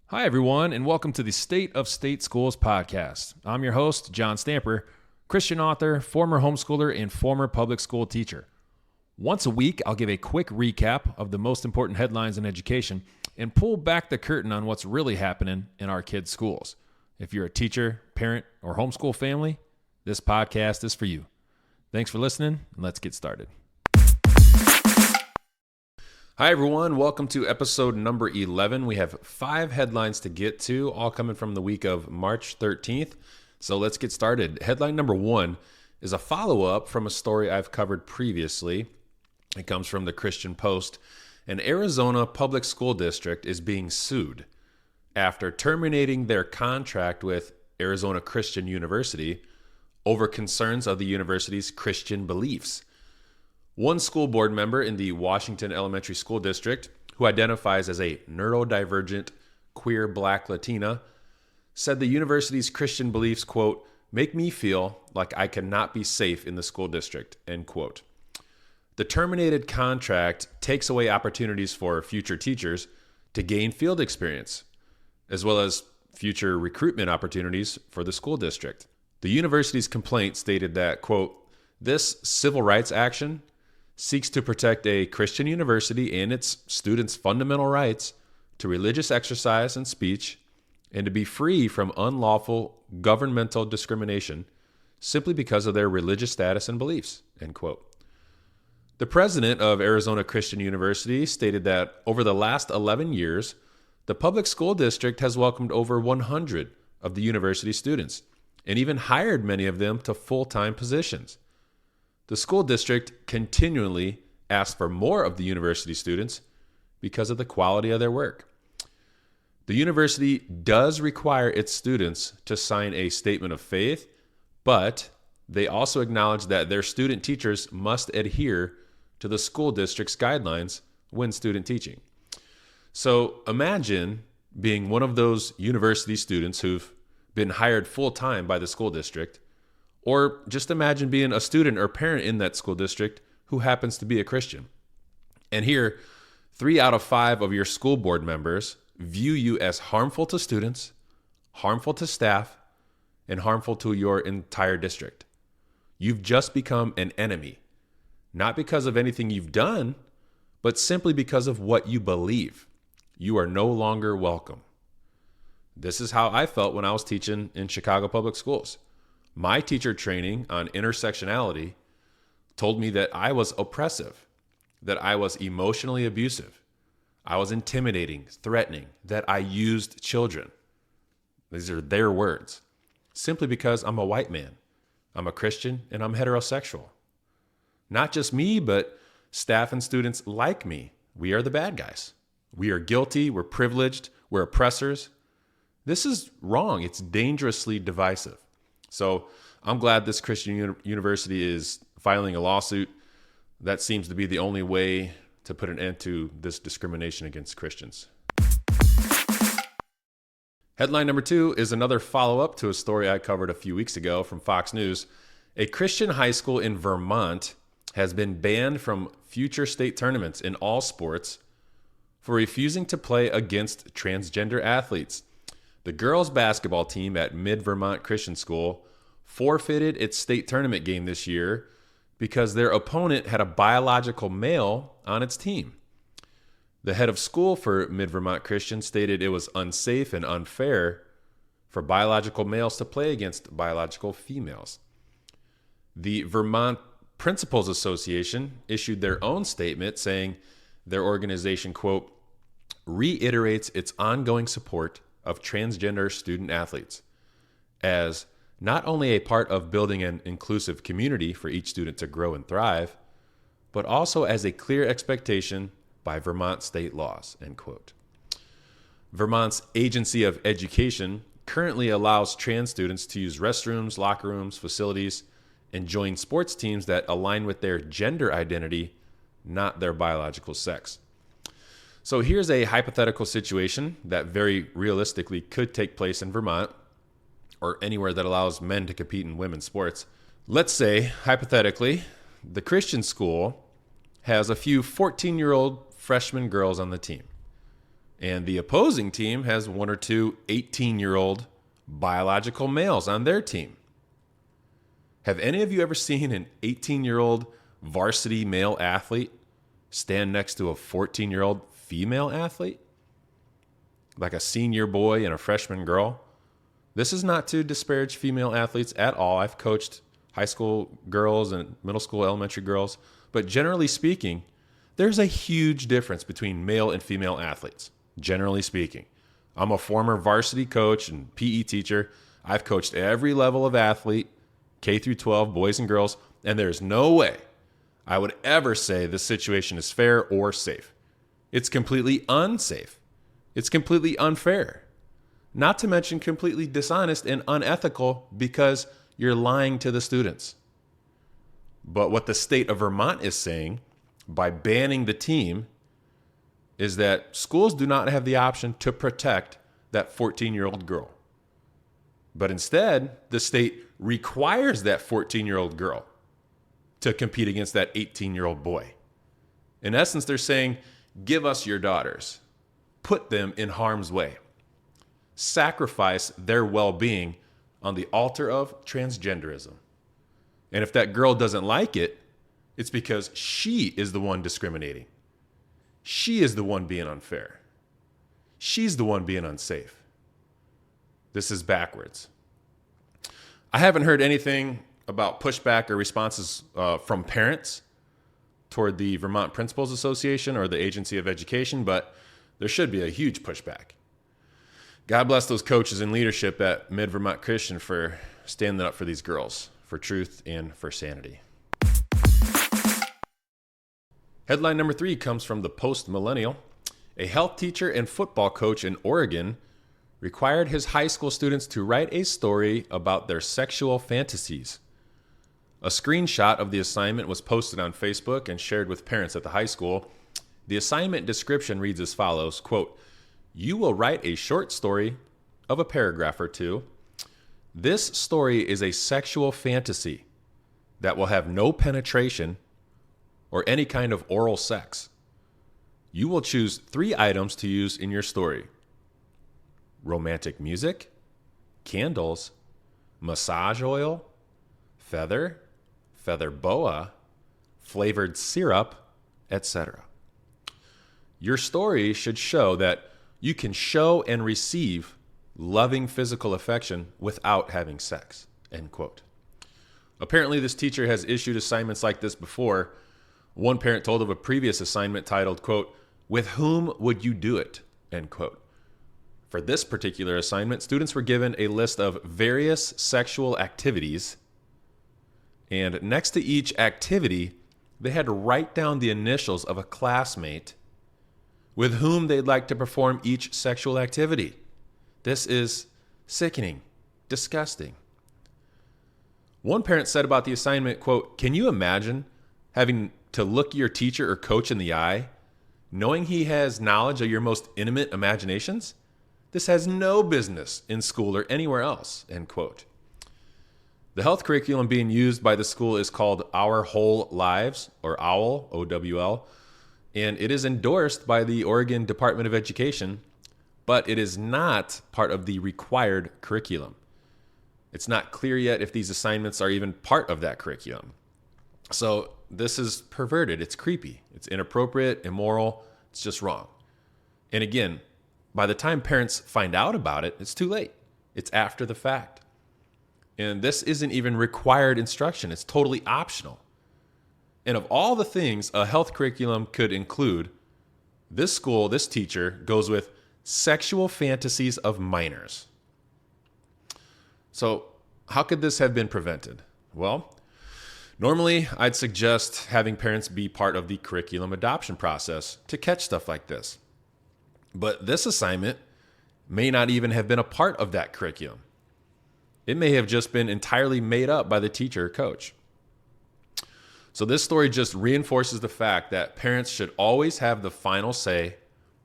Hi, everyone, and welcome to the State of State Schools podcast. I'm your host, John Stamper, Christian author, former homeschooler, and former public school teacher. Once a week, I'll give a quick recap of the most important headlines in education and pull back the curtain on what's really happening in our kids' schools. If you're a teacher, parent, or homeschool family, this podcast is for you. Thanks for listening, and let's get started. Hi, everyone. Welcome to episode number 11. We have 5 headlines to get to, all coming from the week of March 13th. So let's get started. Headline number 1 is a follow-up from a story I've covered previously. It comes from the Christian Post. An Arizona public school district is being sued after terminating their contract with Arizona Christian University over concerns of the university's Christian beliefs. One school board member in the Washington Elementary School District, who identifies as a neurodivergent queer Black Latina, said the university's Christian beliefs, quote, make me feel like I cannot be safe in the school district, end quote. The terminated contract takes away opportunities for future teachers to gain field experience, as well as future recruitment opportunities for the school district. The university's complaint stated that, quote, this civil rights action seeks to protect a Christian university and its students' fundamental rights to religious exercise and speech and to be free from unlawful governmental discrimination simply because of their religious status and beliefs, end quote. The president of Arizona Christian University stated that over the last 11 years, the public school district has welcomed over 100 of the university students and even hired many of them to full-time positions. The school district continually asks for more of the university students because of the quality of their work. The university does require its students to sign a statement of faith, but they also acknowledge that their student teachers must adhere to the school district's guidelines when student teaching. So imagine being one of those university students who've been hired full-time by the school district. Or just imagine being a student or parent in that school district who happens to be a Christian. And here, 3 out of 5 of your school board members view you as harmful to students, harmful to staff, and harmful to your entire district. You've just become an enemy, not because of anything you've done, but simply because of what you believe. You are no longer welcome. This is how I felt when I was teaching in Chicago Public Schools. My teacher training on intersectionality told me that I was oppressive, that I was emotionally abusive, I was intimidating, threatening, that I used children. These are their words. Simply because I'm a white man, I'm a Christian, and I'm heterosexual. Not just me, but staff and students like me. We are the bad guys. We are guilty, we're privileged, we're oppressors. This is wrong. It's dangerously divisive. So I'm glad this Christian university is filing a lawsuit. That seems to be the only way to put an end to this discrimination against Christians. Headline number 2 is another follow-up to a story I covered a few weeks ago from Fox News. A Christian high school in Vermont has been banned from future state tournaments in all sports for refusing to play against transgender athletes. The girls' basketball team at Mid-Vermont Christian School forfeited its state tournament game this year because their opponent had a biological male on its team. The head of school for Mid-Vermont Christian stated it was unsafe and unfair for biological males to play against biological females. The Vermont Principals Association issued their own statement saying their organization, quote, reiterates its ongoing support of transgender student athletes as not only a part of building an inclusive community for each student to grow and thrive, but also as a clear expectation by Vermont state laws, end quote. Vermont's Agency of Education currently allows trans students to use restrooms, locker rooms, facilities, and join sports teams that align with their gender identity, not their biological sex. So here's a hypothetical situation that very realistically could take place in Vermont or anywhere that allows men to compete in women's sports. Let's say, hypothetically, the Christian school has a few 14-year-old freshman girls on the team. And the opposing team has one or two 18-year-old biological males on their team. Have any of you ever seen an 18-year-old varsity male athlete stand next to a 14-year-old female athlete? Like a senior boy and a freshman girl? This is not to disparage female athletes at all. I've coached high school girls and middle school, elementary girls. But generally speaking, there's a huge difference between male and female athletes, generally speaking. I'm a former varsity coach and PE teacher. I've coached every level of athlete, K through 12, boys and girls, and there's no way I would ever say this situation is fair or safe. It's completely unsafe. It's completely unfair. Not to mention completely dishonest and unethical because you're lying to the students. But what the state of Vermont is saying by banning the team is that schools do not have the option to protect that 14-year-old girl. But instead, the state requires that 14-year-old girl to compete against that 18-year-old boy. In essence, they're saying, give us your daughters. Put them in harm's way. Sacrifice their well-being on the altar of transgenderism. And if that girl doesn't like it, it's because she is the one discriminating. She is the one being unfair. She's the one being unsafe. This is backwards. I haven't heard anything about pushback or responses from parents toward the Vermont Principals Association or the Agency of Education, but there should be a huge pushback. God bless those coaches and leadership at Mid-Vermont Christian for standing up for these girls, for truth and for sanity. Headline number 3 comes from the Post Millennial. A health teacher and football coach in Oregon required his high school students to write a story about their sexual fantasies. A screenshot of the assignment was posted on Facebook and shared with parents at the high school. The assignment description reads as follows, quote, "You will write a short story of a paragraph or two. This story is a sexual fantasy that will have no penetration or any kind of oral sex. You will choose 3 items to use in your story: romantic music, candles, massage oil, feather boa, flavored syrup, etc. Your story should show that you can show and receive loving physical affection without having sex," end quote. Apparently, this teacher has issued assignments like this before. One parent told of a previous assignment titled, quote, "With whom would you do it?" end quote. For this particular assignment, students were given a list of various sexual activities, and next to each activity, they had to write down the initials of a classmate with whom they'd like to perform each sexual activity. This is sickening, disgusting. One parent said about the assignment, quote, "Can you imagine having to look your teacher or coach in the eye, knowing he has knowledge of your most intimate imaginations? This has no business in school or anywhere else," end quote. The health curriculum being used by the school is called Our Whole Lives, or OWL, OWL, and it is endorsed by the Oregon Department of Education, but it is not part of the required curriculum. It's not clear yet if these assignments are even part of that curriculum. So this is perverted. It's creepy. It's inappropriate, immoral. It's just wrong. And again, by the time parents find out about it, it's too late. It's after the fact. And this isn't even required instruction. It's totally optional. And of all the things a health curriculum could include, this school, this teacher, goes with sexual fantasies of minors. So how could this have been prevented? Well, normally I'd suggest having parents be part of the curriculum adoption process to catch stuff like this. But this assignment may not even have been a part of that curriculum. It may have just been entirely made up by the teacher or coach. So this story just reinforces the fact that parents should always have the final say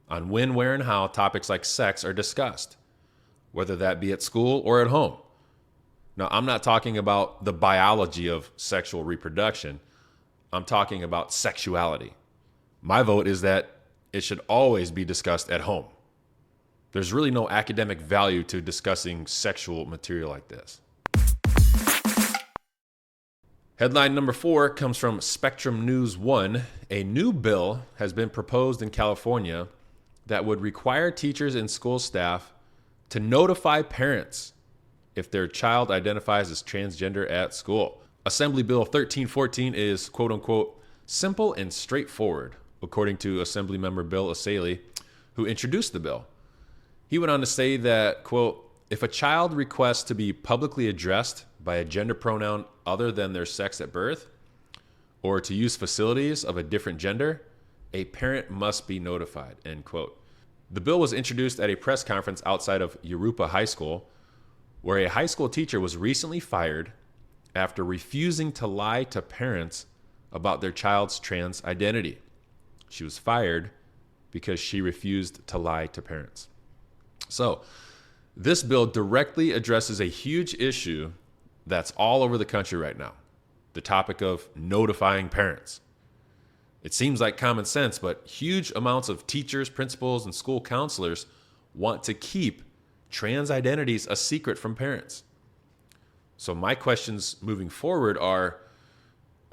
on when, where, and how topics like sex are discussed, whether that be at school or at home. Now, I'm not talking about the biology of sexual reproduction. I'm talking about sexuality. My vote is that it should always be discussed at home, There's really no academic value to discussing sexual material like this. Headline number 4 comes from Spectrum News 1. A new bill has been proposed in California that would require teachers and school staff to notify parents if their child identifies as transgender at school. Assembly Bill 1314 is, quote unquote, simple and straightforward, according to Assemblymember Bill Asaley, who introduced the bill. He went on to say that, quote, if a child requests to be publicly addressed by a gender pronoun other than their sex at birth, or to use facilities of a different gender, a parent must be notified, end quote. The bill was introduced at a press conference outside of Jurupa High School, where a high school teacher was recently fired after refusing to lie to parents about their child's trans identity. She was fired because she refused to lie to parents. So, this bill directly addresses a huge issue that's all over the country right now, the topic of notifying parents. It seems like common sense, but huge amounts of teachers, principals, and school counselors want to keep trans identities a secret from parents. So my questions moving forward are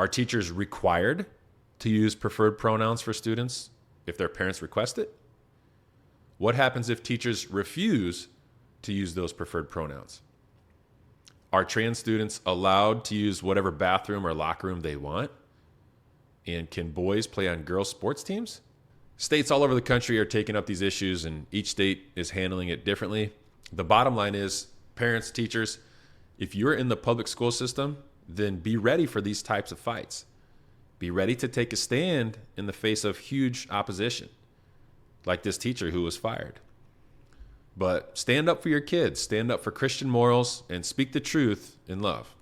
teachers required to use preferred pronouns for students if their parents request it? What happens if teachers refuse to use those preferred pronouns? Are trans students allowed to use whatever bathroom or locker room they want? And can boys play on girls' sports teams? States all over the country are taking up these issues, and each state is handling it differently. The bottom line is, parents, teachers, if you're in the public school system, then be ready for these types of fights. Be ready to take a stand in the face of huge opposition, like this teacher who was fired. But stand up for your kids, stand up for Christian morals, and speak the truth in love.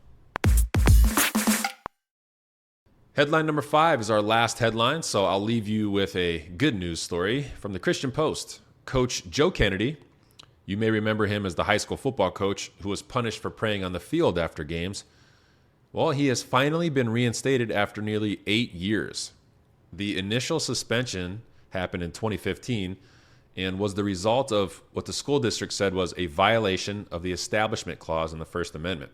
Headline number 5 is our last headline, so I'll leave you with a good news story from the Christian Post. Coach Joe Kennedy, you may remember him as the high school football coach who was punished for praying on the field after games. Well, he has finally been reinstated after nearly 8 years. The initial suspension happened in 2015 and was the result of what the school district said was a violation of the Establishment Clause in the First Amendment.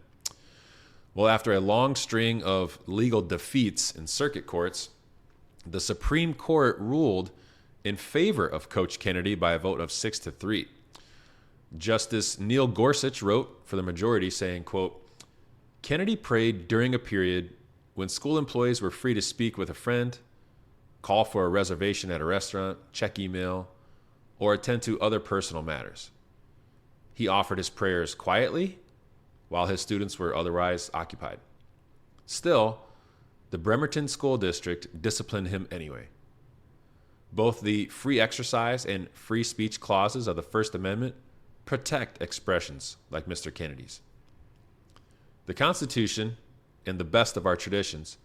Well, after a long string of legal defeats in circuit courts, the Supreme Court ruled in favor of Coach Kennedy by a vote of 6-3. Justice Neil Gorsuch wrote for the majority saying, quote, Kennedy prayed during a period when school employees were free to speak with a friend, call for a reservation at a restaurant, check email, or attend to other personal matters. He offered his prayers quietly while his students were otherwise occupied. Still, the Bremerton School District disciplined him anyway. Both the free exercise and free speech clauses of the First Amendment protect expressions like Mr. Kennedy's. The Constitution and the best of our traditions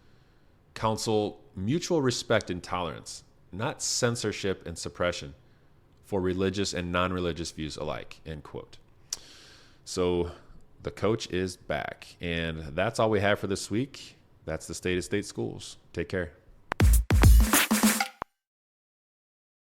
counsel mutual respect and tolerance, not censorship and suppression for religious and non-religious views alike, end quote. So the coach is back. And that's all we have for this week. That's the State of State Schools. Take care.